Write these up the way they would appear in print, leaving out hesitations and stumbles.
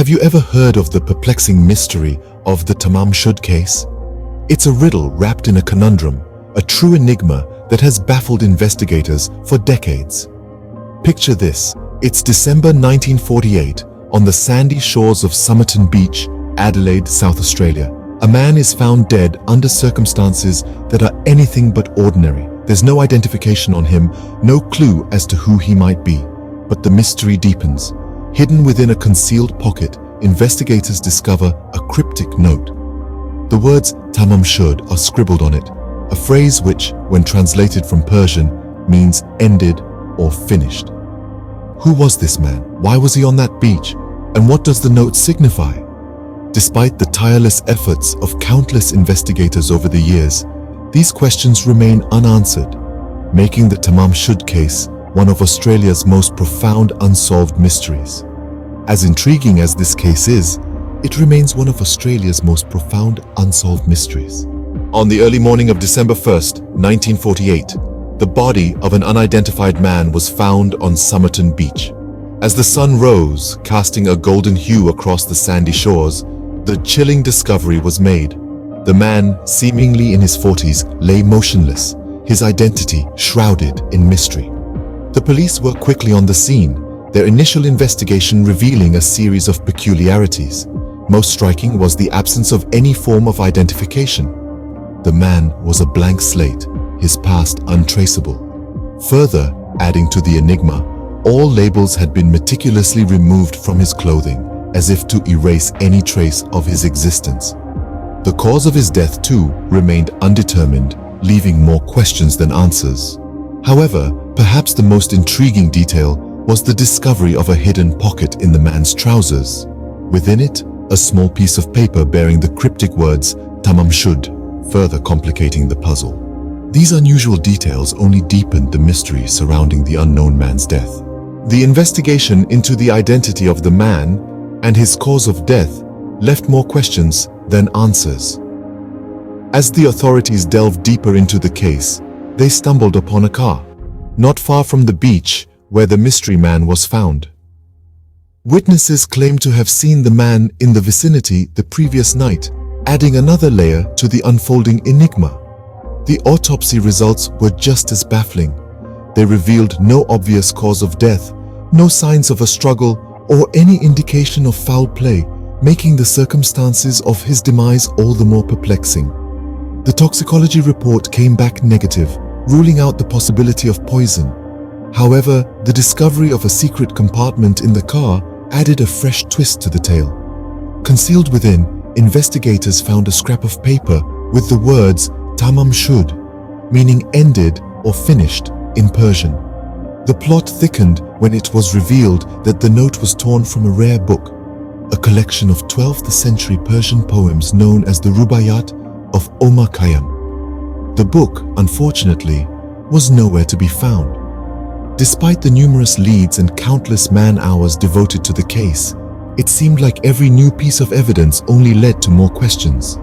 Have you ever heard of the perplexing mystery of the Tamam Shud case? It's a riddle wrapped in a conundrum, a true enigma that has baffled investigators for decades. Picture this. It's December 1948 on the sandy shores of Somerton Beach, Adelaide, South Australia. A man is found dead under circumstances that are anything but ordinary. There's no identification on him, no clue as to who he might be. But the mystery deepens. Hidden within a concealed pocket, investigators discover a cryptic note. The words Tamam Shud are scribbled on it, a phrase which, when translated from Persian, means ended or finished. Who was this man? Why was he on that beach? And what does the note signify? Despite the tireless efforts of countless investigators over the years, these questions remain unanswered, making the Tamam Shud case one of Australia's most profound unsolved mysteries. As intriguing as this case is, it remains one of Australia's most profound unsolved mysteries. On the early morning of December 1st, 1948, the body of an unidentified man was found on Somerton Beach. As the sun rose, casting a golden hue across the sandy shores, the chilling discovery was made. The man, seemingly in his 40s, lay motionless, his identity shrouded in mystery. The police were quickly on the scene, their initial investigation revealing a series of peculiarities. Most striking was the absence of any form of identification. The man was a blank slate, his past untraceable. Further, adding to the enigma, all labels had been meticulously removed from his clothing, as if to erase any trace of his existence. The cause of his death, too, remained undetermined, leaving more questions than answers. However, perhaps the most intriguing detail was the discovery of a hidden pocket in the man's trousers. Within it, a small piece of paper bearing the cryptic words Tamam Shud, further complicating the puzzle. These unusual details only deepened the mystery surrounding the unknown man's death. The investigation into the identity of the man and his cause of death left more questions than answers. As the authorities delved deeper into the case, they stumbled upon a car, not far from the beach where the mystery man was found. Witnesses claimed to have seen the man in the vicinity the previous night, adding another layer to the unfolding enigma. The autopsy results were just as baffling. They revealed no obvious cause of death, no signs of a struggle, or any indication of foul play, making the circumstances of his demise all the more perplexing. The toxicology report came back negative, ruling out the possibility of poison. However, the discovery of a secret compartment in the car added a fresh twist to the tale. Concealed within, investigators found a scrap of paper with the words Tamam Shud, meaning ended or finished in Persian. The plot thickened when it was revealed that the note was torn from a rare book, a collection of 12th century Persian poems known as the Rubaiyat of Omar Khayyam. The book, unfortunately, was nowhere to be found. Despite the numerous leads and countless man-hours devoted to the case, it seemed like every new piece of evidence only led to more questions.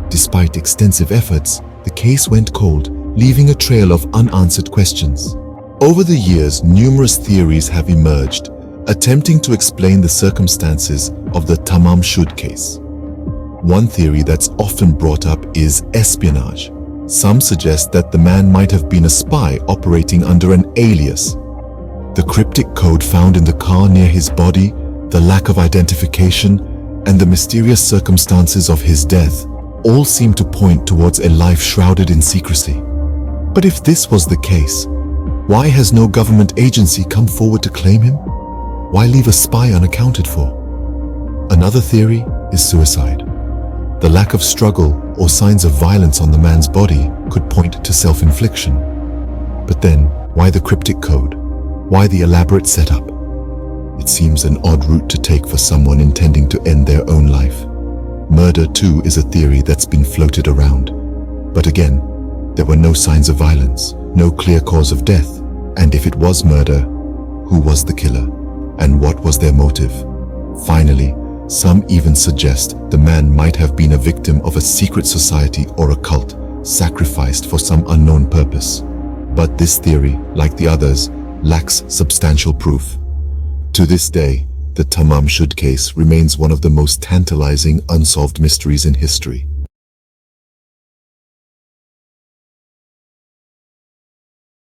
Despite extensive efforts, the case went cold, leaving a trail of unanswered questions. Over the years, numerous theories have emerged, attempting to explain the circumstances of the Tamam Shud case. One theory that's often brought up is espionage. Some suggest that the man might have been a spy operating under an alias. The cryptic code found in the car near his body, the lack of identification, and the mysterious circumstances of his death all seem to point towards a life shrouded in secrecy. But if this was the case, why has no government agency come forward to claim him? Why leave a spy unaccounted for? Another theory is suicide. The lack of struggle or signs of violence on the man's body could point to self-infliction. But then, why the cryptic code? Why the elaborate setup? It seems an odd route to take for someone intending to end their own life. Murder, too, is a theory that's been floated around. But again, there were no signs of violence, no clear cause of death. And if it was murder, who was the killer? And what was their motive? Finally, some even suggest the man might have been a victim of a secret society or a cult, sacrificed for some unknown purpose. But this theory, like the others, lacks substantial proof. To this day, The Tamam Shud case remains one of the most tantalizing unsolved mysteries in history.